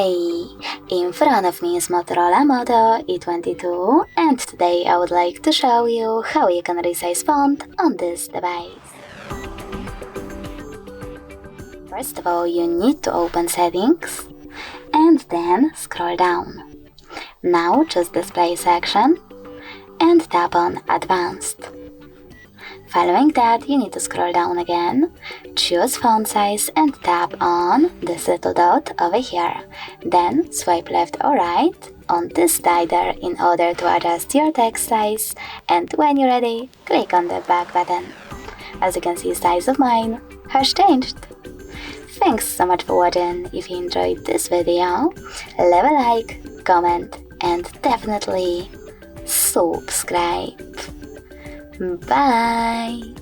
Hey, in front of me is Motorola Moto E22 and today I would like to show you how you can resize font on this device. First of all, you need to open Settings and then scroll down. Now choose Display section and tap on Advanced. Following that, you need to scroll down again, choose font size and tap on this little dot over here. Then swipe left or right on this slider in order to adjust your text size, and when you're ready, click on the back button. As you can see, size of mine has changed. Thanks so much for watching. If you enjoyed this video, leave a like, comment and definitely subscribe. Bye!